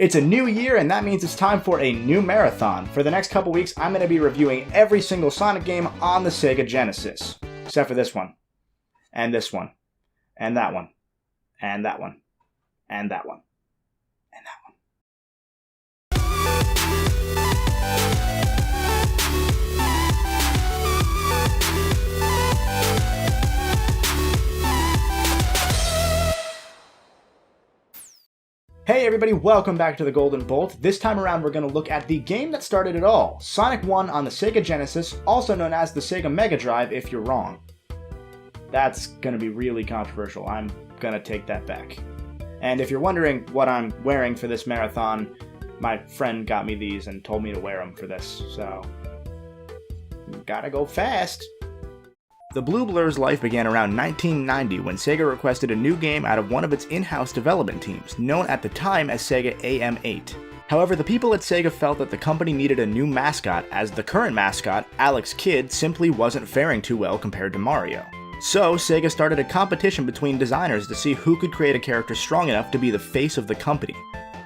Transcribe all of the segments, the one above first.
It's a new year, and that means it's time for a new marathon. For the next couple weeks, I'm going to be reviewing every single Sonic game on the Sega Genesis. Except for this one. And this one. And that one. And that one. And that one. And that one. Hey everybody, welcome back to the Golden Bolt. This time around we're going to look at the game that started it all, Sonic 1 on the Sega Genesis, also known as the Sega Mega Drive if you're wrong. That's going to be really controversial, I'm going to take that back. And if you're wondering what I'm wearing for this marathon, my friend got me these and told me to wear them for this, so gotta go fast. The Blue Blur's life began around 1990 when Sega requested a new game out of one of its in-house development teams, known at the time as Sega AM8. However, the people at Sega felt that the company needed a new mascot, as the current mascot, Alex Kidd, simply wasn't faring too well compared to Mario. So, Sega started a competition between designers to see who could create a character strong enough to be the face of the company.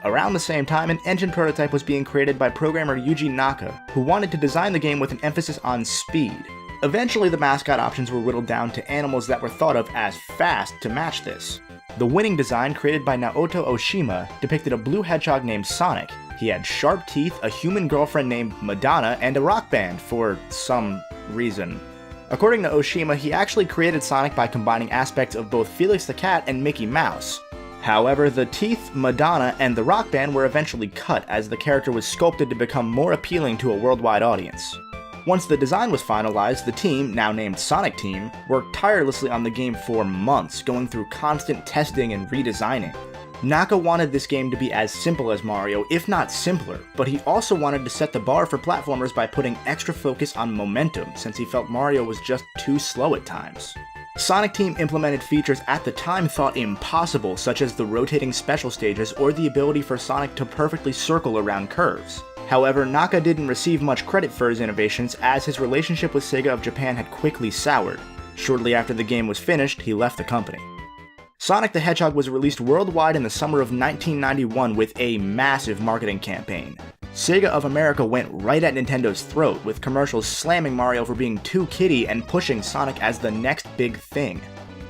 Around the same time, an engine prototype was being created by programmer Yuji Naka, who wanted to design the game with an emphasis on speed. Eventually, the mascot options were whittled down to animals that were thought of as fast to match this. The winning design, created by Naoto Oshima, depicted a blue hedgehog named Sonic. He had sharp teeth, a human girlfriend named Madonna, and a rock band for some reason. According to Oshima, he actually created Sonic by combining aspects of both Felix the Cat and Mickey Mouse. However, the teeth, Madonna, and the rock band were eventually cut as the character was sculpted to become more appealing to a worldwide audience. Once the design was finalized, the team, now named Sonic Team, worked tirelessly on the game for months, going through constant testing and redesigning. Naka wanted this game to be as simple as Mario, if not simpler, but he also wanted to set the bar for platformers by putting extra focus on momentum, since he felt Mario was just too slow at times. Sonic Team implemented features at the time thought impossible, such as the rotating special stages or the ability for Sonic to perfectly circle around curves. However, Naka didn't receive much credit for his innovations, as his relationship with Sega of Japan had quickly soured. Shortly after the game was finished, he left the company. Sonic the Hedgehog was released worldwide in the summer of 1991 with a massive marketing campaign. Sega of America went right at Nintendo's throat, with commercials slamming Mario for being too kiddie and pushing Sonic as the next big thing.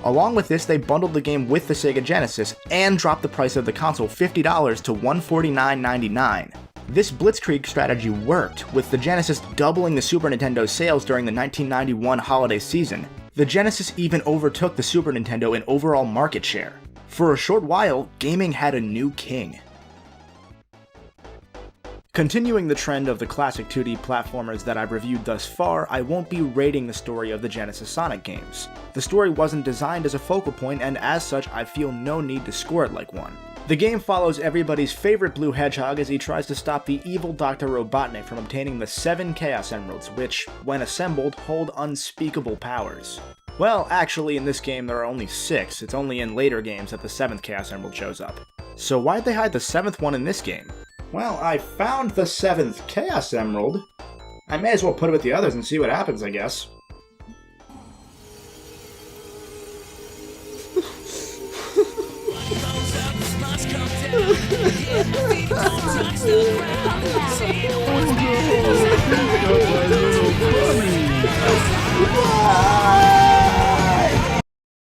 Along with this, they bundled the game with the Sega Genesis and dropped the price of the console $50 to $149.99. This blitzkrieg strategy worked, with the Genesis doubling the Super Nintendo sales during the 1991 holiday season. The Genesis even overtook the Super Nintendo in overall market share. For a short while, gaming had a new king. Continuing the trend of the classic 2D platformers that I've reviewed thus far, I won't be rating the story of the Genesis Sonic games. The story wasn't designed as a focal point, and as such, I feel no need to score it like one. The game follows everybody's favorite blue hedgehog as he tries to stop the evil Dr. Robotnik from obtaining the 7 Chaos Emeralds, which, when assembled, hold unspeakable powers. Well, actually in this game there are only 6, it's only in later games that the 7th Chaos Emerald shows up. So why'd they hide the 7th one in this game? Well, I found the 7th Chaos Emerald. I may as well put it with the others and see what happens, I guess.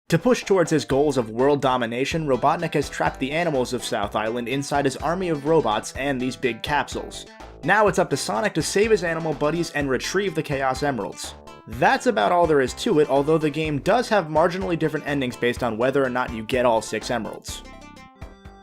To push towards his goals of world domination, Robotnik has trapped the animals of South Island inside his army of robots and these big capsules. Now it's up to Sonic to save his animal buddies and retrieve the Chaos Emeralds. That's about all there is to it, although the game does have marginally different endings based on whether or not you get all 6 emeralds.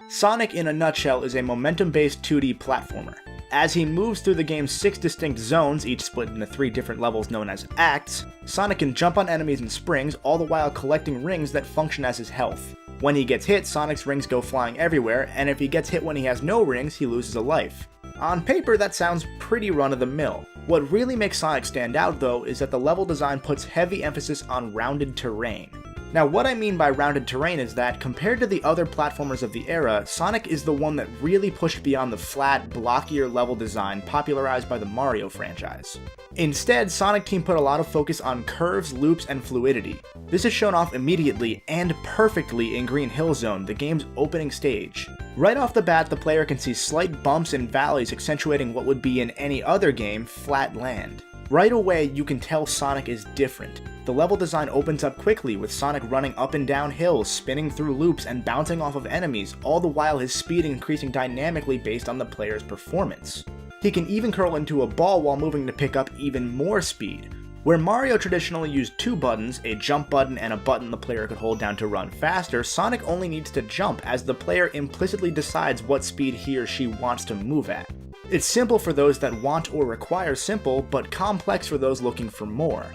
Sonic in a nutshell is a momentum-based 2D platformer. As he moves through the game's 6 distinct zones, each split into 3 different levels known as acts, Sonic can jump on enemies in springs, all the while collecting rings that function as his health. When he gets hit, Sonic's rings go flying everywhere, and if he gets hit when he has no rings, he loses a life. On paper, that sounds pretty run-of-the-mill. What really makes Sonic stand out, though, is that the level design puts heavy emphasis on rounded terrain. Now, what I mean by rounded terrain is that, compared to the other platformers of the era, Sonic is the one that really pushed beyond the flat, blockier level design popularized by the Mario franchise. Instead, Sonic Team put a lot of focus on curves, loops, and fluidity. This is shown off immediately and perfectly in Green Hill Zone, the game's opening stage. Right off the bat, the player can see slight bumps and valleys accentuating what would be in any other game, flat land. Right away, you can tell Sonic is different. The level design opens up quickly, with Sonic running up and down hills, spinning through loops, and bouncing off of enemies, all the while his speed increasing dynamically based on the player's performance. He can even curl into a ball while moving to pick up even more speed. Where Mario traditionally used two buttons, a jump button and a button the player could hold down to run faster, Sonic only needs to jump, as the player implicitly decides what speed he or she wants to move at. It's simple for those that want or require simple, but complex for those looking for more.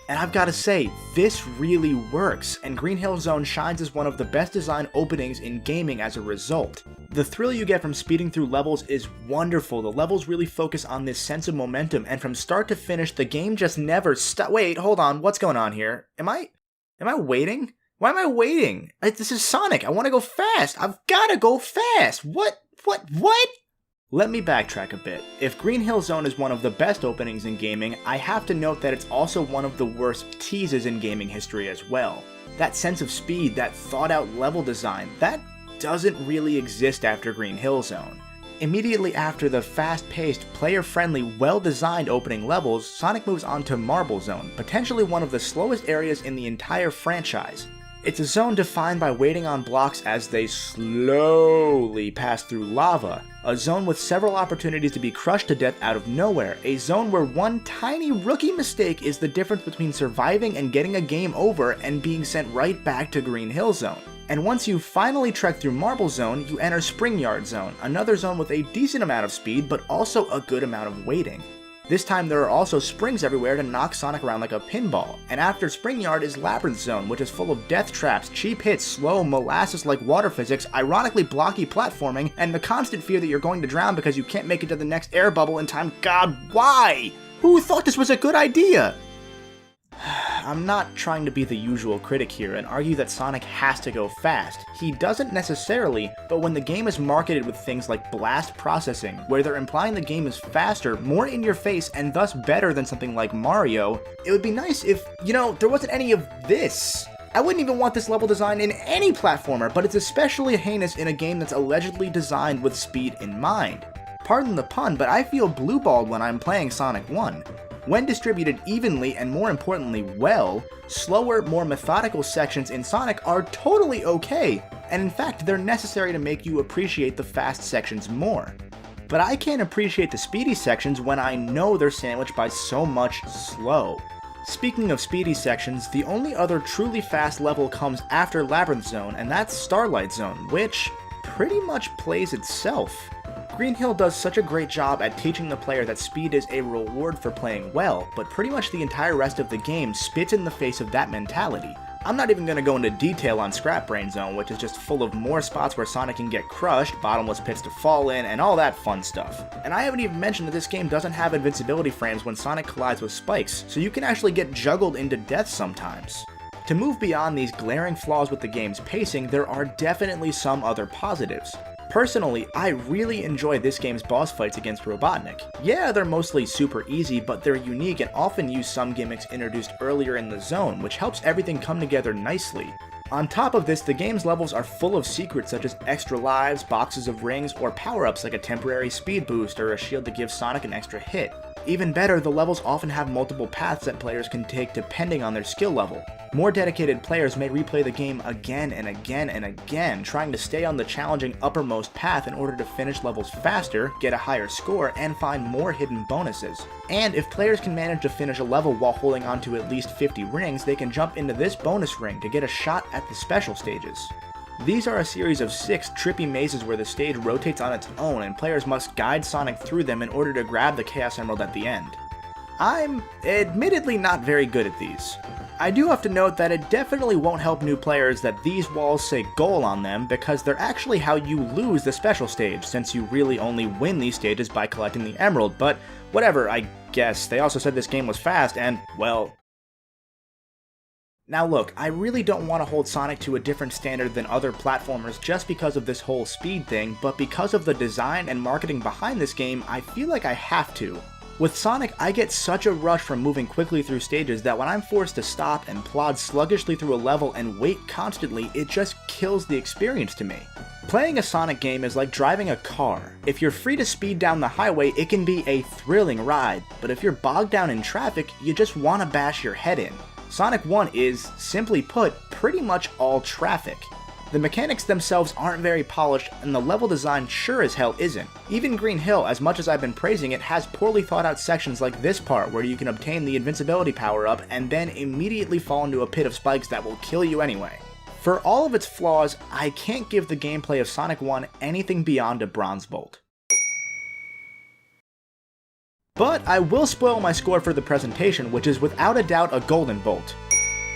And I've gotta say, this really works, and Green Hill Zone shines as one of the best designed openings in gaming as a result. The thrill you get from speeding through levels is wonderful. The levels really focus on this sense of momentum, and from start to finish, the game just never Wait, hold on, what's going on here? Am I waiting? Why am I waiting? This is Sonic, I wanna go fast! I've gotta go fast! What? Let me backtrack a bit. If Green Hill Zone is one of the best openings in gaming, I have to note that it's also one of the worst teases in gaming history as well. That sense of speed, that thought out level design, that doesn't really exist after Green Hill Zone. Immediately after the fast-paced, player-friendly, well-designed opening levels, Sonic moves on to Marble Zone, potentially one of the slowest areas in the entire franchise. It's a zone defined by waiting on blocks as they slowly pass through lava, a zone with several opportunities to be crushed to death out of nowhere, a zone where one tiny rookie mistake is the difference between surviving and getting a game over and being sent right back to Green Hill Zone. And once you finally trek through Marble Zone, you enter Spring Yard Zone, another zone with a decent amount of speed but also a good amount of waiting. This time there are also springs everywhere to knock Sonic around like a pinball, and after Spring Yard is Labyrinth Zone, which is full of death traps, cheap hits, slow, molasses-like water physics, ironically blocky platforming, and the constant fear that you're going to drown because you can't make it to the next air bubble in time. God, why? Who thought this was a good idea? I'm not trying to be the usual critic here and argue that Sonic has to go fast. He doesn't necessarily, but when the game is marketed with things like blast processing, where they're implying the game is faster, more in your face, and thus better than something like Mario, it would be nice if, there wasn't any of this. I wouldn't even want this level design in any platformer, but it's especially heinous in a game that's allegedly designed with speed in mind. Pardon the pun, but I feel blue-balled when I'm playing Sonic 1. When distributed evenly and more importantly well, slower, more methodical sections in Sonic are totally okay, and in fact they're necessary to make you appreciate the fast sections more. But I can't appreciate the speedy sections when I know they're sandwiched by so much slow. Speaking of speedy sections, the only other truly fast level comes after Labyrinth Zone, and that's Starlight Zone, which pretty much plays itself. Green Hill does such a great job at teaching the player that speed is a reward for playing well, but pretty much the entire rest of the game spits in the face of that mentality. I'm not even going to go into detail on Scrap Brain Zone, which is just full of more spots where Sonic can get crushed, bottomless pits to fall in, and all that fun stuff. And I haven't even mentioned that this game doesn't have invincibility frames when Sonic collides with spikes, so you can actually get juggled into death sometimes. To move beyond these glaring flaws with the game's pacing, there are definitely some other positives. Personally, I really enjoy this game's boss fights against Robotnik. Yeah, they're mostly super easy, but they're unique and often use some gimmicks introduced earlier in the zone, which helps everything come together nicely. On top of this, the game's levels are full of secrets such as extra lives, boxes of rings, or power-ups like a temporary speed boost or a shield to give Sonic an extra hit. Even better, the levels often have multiple paths that players can take depending on their skill level. More dedicated players may replay the game again and again and again, trying to stay on the challenging uppermost path in order to finish levels faster, get a higher score, and find more hidden bonuses. And if players can manage to finish a level while holding on to at least 50 rings, they can jump into this bonus ring to get a shot at the special stages. These are a series of 6 trippy mazes where the stage rotates on its own and players must guide Sonic through them in order to grab the Chaos Emerald at the end. I'm admittedly not very good at these. I do have to note that it definitely won't help new players that these walls say goal on them because they're actually how you lose the special stage, since you really only win these stages by collecting the emerald, but whatever, I guess. They also said this game was fast and, well, Now look, I really don't want to hold Sonic to a different standard than other platformers just because of this whole speed thing, but because of the design and marketing behind this game, I feel like I have to. With Sonic, I get such a rush from moving quickly through stages that when I'm forced to stop and plod sluggishly through a level and wait constantly, it just kills the experience to me. Playing a Sonic game is like driving a car. If you're free to speed down the highway, it can be a thrilling ride, but if you're bogged down in traffic, you just want to bash your head in. Sonic 1 is, simply put, pretty much all traffic. The mechanics themselves aren't very polished, and the level design sure as hell isn't. Even Green Hill, as much as I've been praising it, has poorly thought out sections like this part where you can obtain the invincibility power-up and then immediately fall into a pit of spikes that will kill you anyway. For all of its flaws, I can't give the gameplay of Sonic 1 anything beyond a bronze bolt. But I will spoil my score for the presentation, which is without a doubt a golden bolt.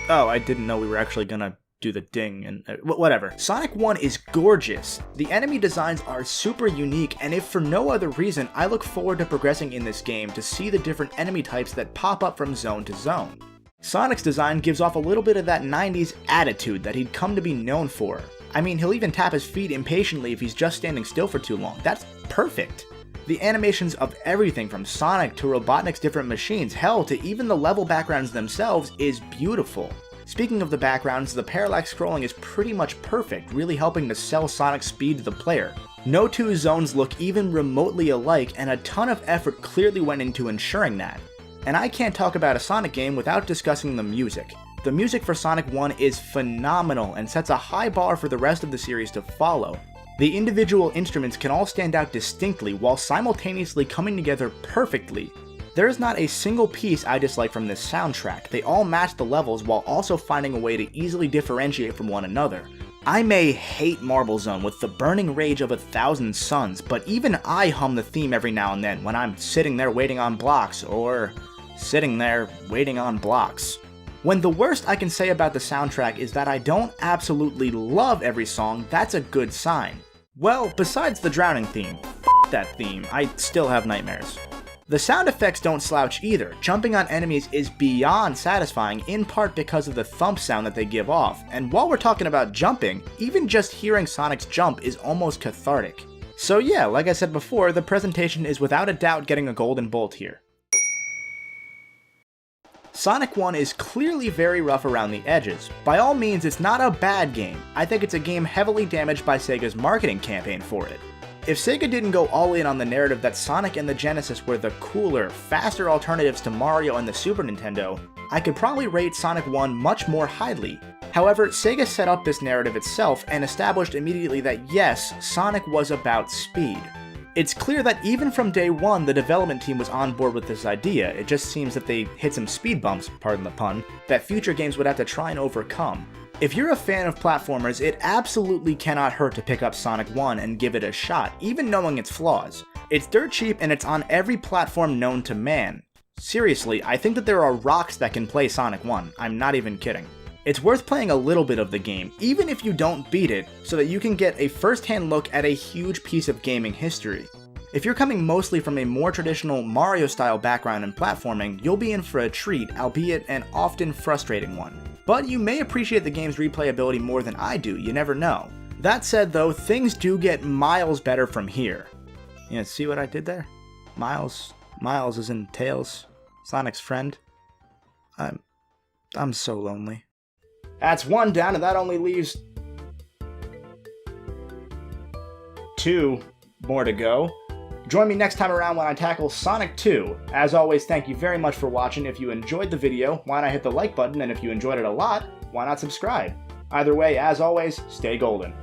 Oh, I didn't know we were actually gonna do the ding and whatever. Sonic 1 is gorgeous. The enemy designs are super unique, and if for no other reason, I look forward to progressing in this game to see the different enemy types that pop up from zone to zone. Sonic's design gives off a little bit of that 90s attitude that he'd come to be known for. I mean, he'll even tap his feet impatiently if he's just standing still for too long. That's perfect. The animations of everything from Sonic to Robotnik's different machines, hell to even the level backgrounds themselves is beautiful. Speaking of the backgrounds, the parallax scrolling is pretty much perfect, really helping to sell Sonic's speed to the player. No two zones look even remotely alike, and a ton of effort clearly went into ensuring that. And I can't talk about a Sonic game without discussing the music. The music for Sonic 1 is phenomenal and sets a high bar for the rest of the series to follow. The individual instruments can all stand out distinctly while simultaneously coming together perfectly. There is not a single piece I dislike from this soundtrack. They all match the levels while also finding a way to easily differentiate from one another. I may hate Marble Zone with the burning rage of 1,000 suns, but even I hum the theme every now and then when I'm sitting there waiting on blocks, or sitting there waiting on blocks. When the worst I can say about the soundtrack is that I don't absolutely love every song, that's a good sign. Well, besides the drowning theme, f that theme, I still have nightmares. The sound effects don't slouch either. Jumping on enemies is beyond satisfying, in part because of the thump sound that they give off, and while we're talking about jumping, even just hearing Sonic's jump is almost cathartic. So yeah, like I said before, the presentation is without a doubt getting a golden bolt here. Sonic 1 is clearly very rough around the edges. By all means, it's not a bad game. I think it's a game heavily damaged by Sega's marketing campaign for it. If Sega didn't go all in on the narrative that Sonic and the Genesis were the cooler, faster alternatives to Mario and the Super Nintendo, I could probably rate Sonic 1 much more highly. However, Sega set up this narrative itself and established immediately that yes, Sonic was about speed. It's clear that even from day one, the development team was on board with this idea. It just seems that they hit some speed bumps, pardon the pun, that future games would have to try and overcome. If you're a fan of platformers, it absolutely cannot hurt to pick up Sonic 1 and give it a shot, even knowing its flaws. It's dirt cheap and it's on every platform known to man. Seriously, I think that there are rocks that can play Sonic 1, I'm not even kidding. It's worth playing a little bit of the game, even if you don't beat it, so that you can get a first-hand look at a huge piece of gaming history. If you're coming mostly from a more traditional Mario-style background in platforming, you'll be in for a treat, albeit an often frustrating one. But you may appreciate the game's replayability more than I do, you never know. That said though, things do get miles better from here. Yeah, see what I did there? Miles is in Tails, Sonic's friend. I'm so lonely. That's one down, and that only leaves 2 more to go. Join me next time around when I tackle Sonic 2. As always, thank you very much for watching. If you enjoyed the video, why not hit the like button, and if you enjoyed it a lot, why not subscribe? Either way, as always, stay golden.